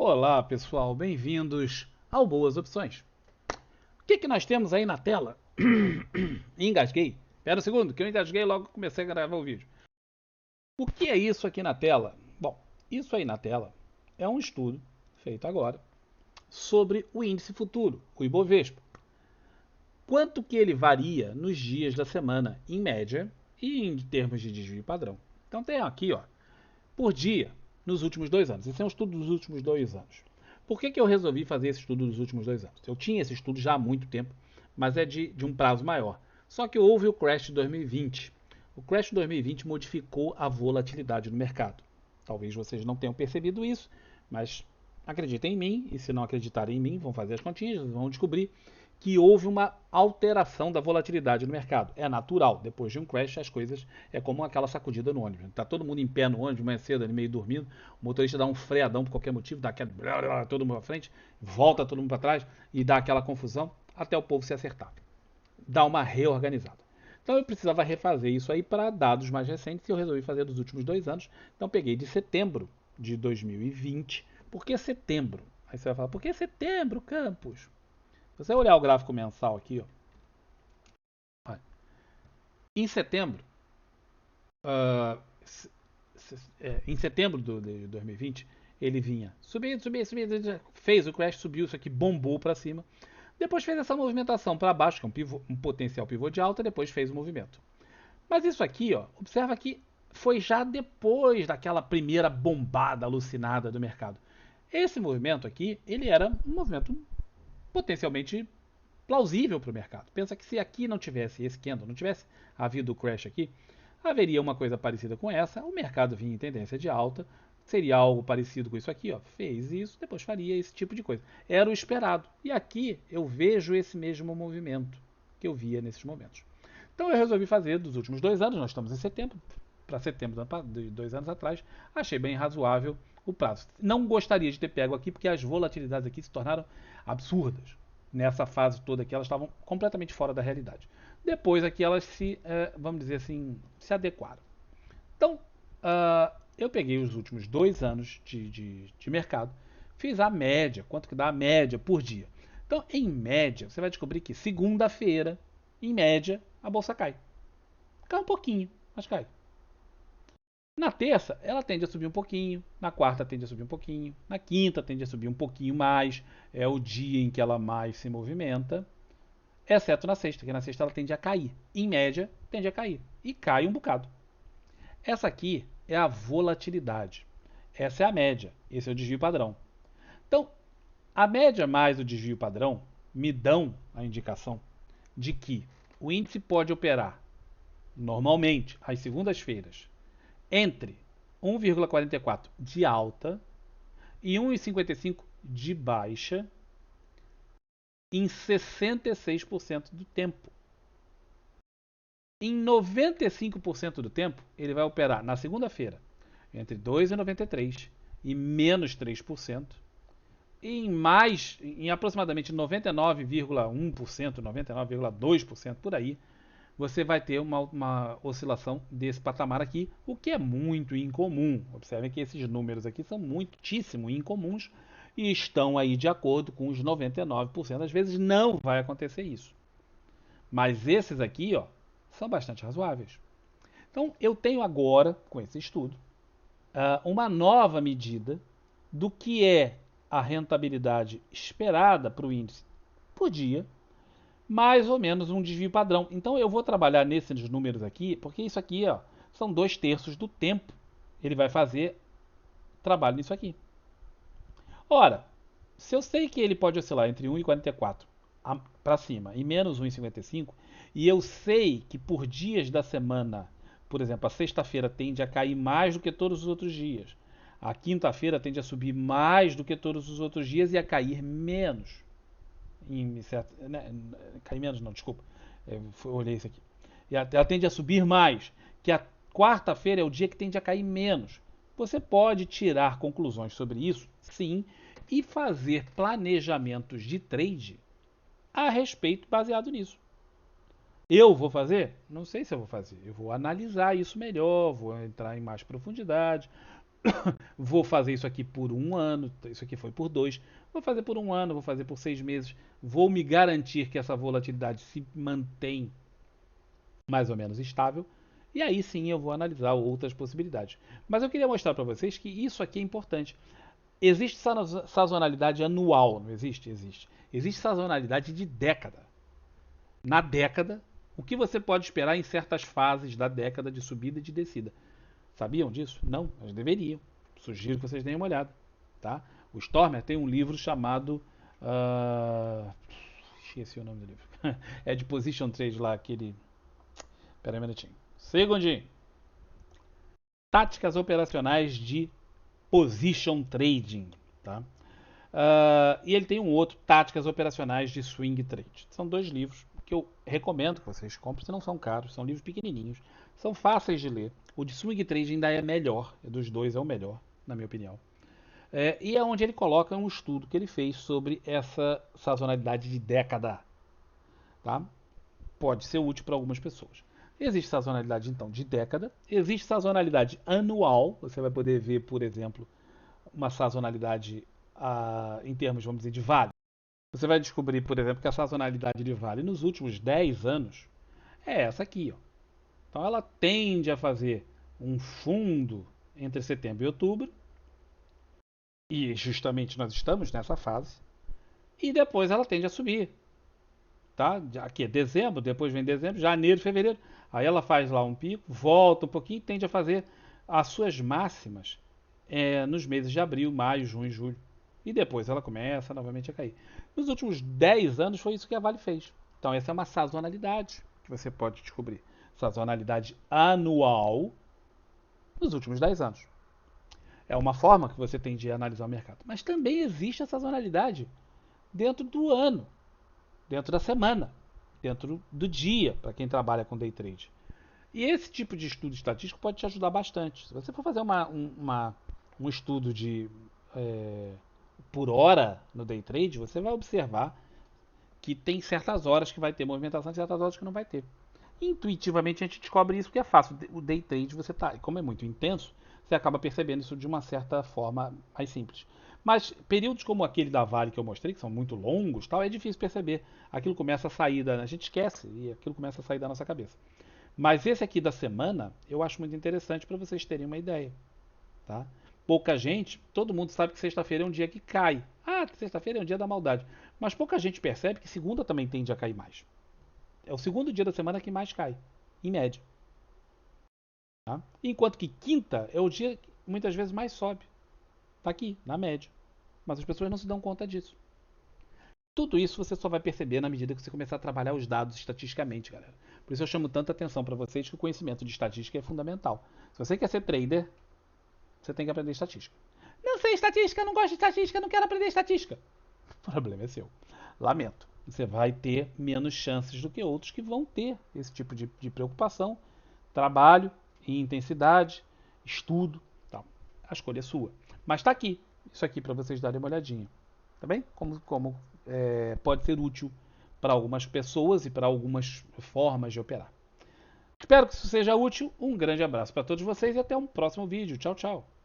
Olá pessoal, bem-vindos ao Boas Opções. O que nós temos aí na tela? Engasguei. Espera um segundo, que eu engasguei logo comecei a gravar o vídeo. O que é isso aqui na tela? Bom, isso aí na tela é um estudo feito agora sobre o índice futuro, o Ibovespa. Quanto que ele varia nos dias da semana, em média, e em termos de desvio padrão. Então tem aqui, ó, por dia nos últimos 2 anos. Esse é um estudo dos últimos 2 anos. Por que eu resolvi fazer esse estudo dos últimos 2 anos? Eu tinha esse estudo já há muito tempo, mas é de um prazo maior. Só que houve o crash de 2020. O crash de 2020 modificou a volatilidade no mercado. Talvez vocês não tenham percebido isso, mas acreditem em mim, e se não acreditarem em mim, vão fazer as continhas, vão descobrir que houve uma alteração da volatilidade no mercado. É natural, depois de um crash as coisas é como aquela sacudida no ônibus. Tá todo mundo em pé no ônibus, manhã cedo, ali meio dormindo, o motorista dá um freadão por qualquer motivo, dá aquela todo mundo para frente, volta todo mundo para trás e dá aquela confusão até o povo se acertar. Dá uma reorganizada. Então eu precisava refazer isso aí para dados mais recentes e eu resolvi fazer dos últimos 2 anos. Então peguei de setembro de 2020. Por que setembro? Aí você vai falar, por que setembro, Campos? Se você olhar o gráfico mensal aqui, ó, em setembro, uh, em setembro de 2020, ele vinha subindo, subindo, subindo, fez o crash, subiu, isso aqui bombou para cima. Depois fez essa movimentação para baixo, que é um potencial pivô de alta, depois fez o movimento. Mas isso aqui, ó, observa que foi já depois daquela primeira bombada alucinada do mercado. Esse movimento aqui, ele era um movimento potencialmente plausível para o mercado. Pensa que se aqui não tivesse esse candle, não tivesse havido o crash aqui, haveria uma coisa parecida com essa, o mercado vinha em tendência de alta, seria algo parecido com isso aqui, ó, fez isso, depois faria esse tipo de coisa. Era o esperado. E aqui eu vejo esse mesmo movimento que eu via nesses momentos. Então eu resolvi fazer dos últimos 2 anos, nós estamos em setembro, para setembro de 2 anos atrás, achei bem razoável o prazo. Não gostaria de ter pego aqui porque as volatilidades aqui se tornaram absurdas. Nessa fase toda aqui, elas estavam completamente fora da realidade. Depois aqui elas se, vamos dizer assim, se adequaram. Então, eu peguei os últimos 2 anos de mercado, fiz a média, quanto que dá a média por dia. Então, em média, você vai descobrir que segunda-feira, em média, a bolsa cai. Cai um pouquinho, mas cai. Na terça, ela tende a subir um pouquinho, na quarta tende a subir um pouquinho, na quinta tende a subir um pouquinho mais, é o dia em que ela mais se movimenta, exceto na sexta, que na sexta ela tende a cair. Em média, tende a cair. E cai um bocado. Essa aqui é a volatilidade. Essa é a média. Esse é o desvio padrão. Então, a média mais o desvio padrão me dão a indicação de que o índice pode operar normalmente às segundas-feiras entre 1,44 de alta e 1,55 de baixa em 66% do tempo. Em 95% do tempo, ele vai operar na segunda-feira entre 2,93 e menos 3%. E em aproximadamente 99,1%, 99,2% por aí, você vai ter uma oscilação desse patamar aqui, o que é muito incomum. Observem que esses números aqui são muitíssimo incomuns e estão aí de acordo com os 99%. Às vezes não vai acontecer isso. Mas esses aqui, ó, são bastante razoáveis. Então, eu tenho agora, com esse estudo, uma nova medida do que é a rentabilidade esperada para o índice por dia, mais ou menos um desvio padrão. Então eu vou trabalhar nesses números aqui, porque isso aqui ó, são 2/3 do tempo. Ele vai fazer trabalho nisso aqui. Ora, se eu sei que ele pode oscilar entre 1,44 para cima e menos 1,55, e eu sei que por dias da semana, por exemplo, a sexta-feira tende a cair mais do que todos os outros dias, a quinta-feira tende a subir mais do que todos os outros dias e a cair menos. Cair menos não, desculpa. Olhei isso aqui. E ela tende a subir mais, que a quarta-feira é o dia que tende a cair menos. Você pode tirar conclusões sobre isso, sim, e fazer planejamentos de trade a respeito baseado nisso. Eu vou fazer? Não sei se eu vou fazer. Eu vou analisar isso melhor, vou entrar em mais profundidade, Vou fazer isso aqui por um ano, isso aqui foi por dois, vou fazer por um ano, vou fazer por 6 meses, vou me garantir que essa volatilidade se mantém mais ou menos estável, e aí sim eu vou analisar outras possibilidades. Mas eu queria mostrar para vocês que isso aqui é importante. Existe sazonalidade anual, não existe? Existe. Existe sazonalidade de década. Na década, o que você pode esperar em certas fases da década de subida e de descida. Sabiam disso? Não, mas deveriam. Sugiro que vocês deem uma olhada. Tá? O Stormer tem um livro chamado. Esqueci o nome do livro. É de Position Trade lá, aquele. Pera aí um minutinho. Segundinho. Táticas operacionais de Position Trading. Tá? E ele tem um outro, Táticas Operacionais de Swing Trade. São dois livros que eu recomendo que vocês comprem, se não são caros, são livros pequenininhos, são fáceis de ler. O de Swing Trade ainda é melhor, dos dois é o melhor, na minha opinião. E é onde ele coloca um estudo que ele fez sobre essa sazonalidade de década. Tá? Pode ser útil para algumas pessoas. Existe sazonalidade, então, de década. Existe sazonalidade anual. Você vai poder ver, por exemplo, uma sazonalidade em termos, vamos dizer, de vale. Você vai descobrir, por exemplo, que a sazonalidade de vale nos últimos 10 anos é essa aqui. Ó. Então ela tende a fazer um fundo entre setembro e outubro, e justamente nós estamos nessa fase, e depois ela tende a subir. Tá? Aqui é dezembro, depois vem dezembro, janeiro, fevereiro. Aí ela faz lá um pico, volta um pouquinho e tende a fazer as suas máximas nos meses de abril, maio, junho, julho. E depois ela começa novamente a cair. Nos últimos 10 anos foi isso que a Vale fez. Então essa é uma sazonalidade que você pode descobrir. Sazonalidade anual nos últimos 10 anos. É uma forma que você tem de analisar o mercado. Mas também existe a sazonalidade dentro do ano, dentro da semana, dentro do dia, para quem trabalha com day trade. E esse tipo de estudo estatístico pode te ajudar bastante. Se você for fazer um estudo de por hora no day trade, você vai observar que tem certas horas que vai ter movimentação e certas horas que não vai ter. Intuitivamente a gente descobre isso porque é fácil. O day trade, você tá, como é muito intenso, você acaba percebendo isso de uma certa forma mais simples. Mas períodos como aquele da Vale que eu mostrei, que são muito longos, tal, é difícil perceber. Aquilo começa a sair a gente esquece e aquilo começa a sair da nossa cabeça. Mas esse aqui da semana, eu acho muito interessante para vocês terem uma ideia, tá? Pouca gente, todo mundo sabe que sexta-feira é um dia que cai. Ah, sexta-feira é um dia da maldade. Mas pouca gente percebe que segunda também tende a cair mais. É o segundo dia da semana que mais cai, em média. Tá? Enquanto que quinta é o dia que muitas vezes mais sobe. Está aqui, na média. Mas as pessoas não se dão conta disso. Tudo isso você só vai perceber na medida que você começar a trabalhar os dados estatisticamente, galera. Por isso eu chamo tanta atenção para vocês que o conhecimento de estatística é fundamental. Se você quer ser trader, você tem que aprender estatística. Não sei estatística, não gosto de estatística, não quero aprender estatística. O problema é seu. Lamento. Você vai ter menos chances do que outros que vão ter esse tipo de preocupação, trabalho em intensidade, estudo, tal. A escolha é sua. Mas está aqui, isso aqui para vocês darem uma olhadinha, tá bem? Como pode ser útil para algumas pessoas e para algumas formas de operar. Espero que isso seja útil. Um grande abraço para todos vocês e até um próximo vídeo. Tchau, tchau.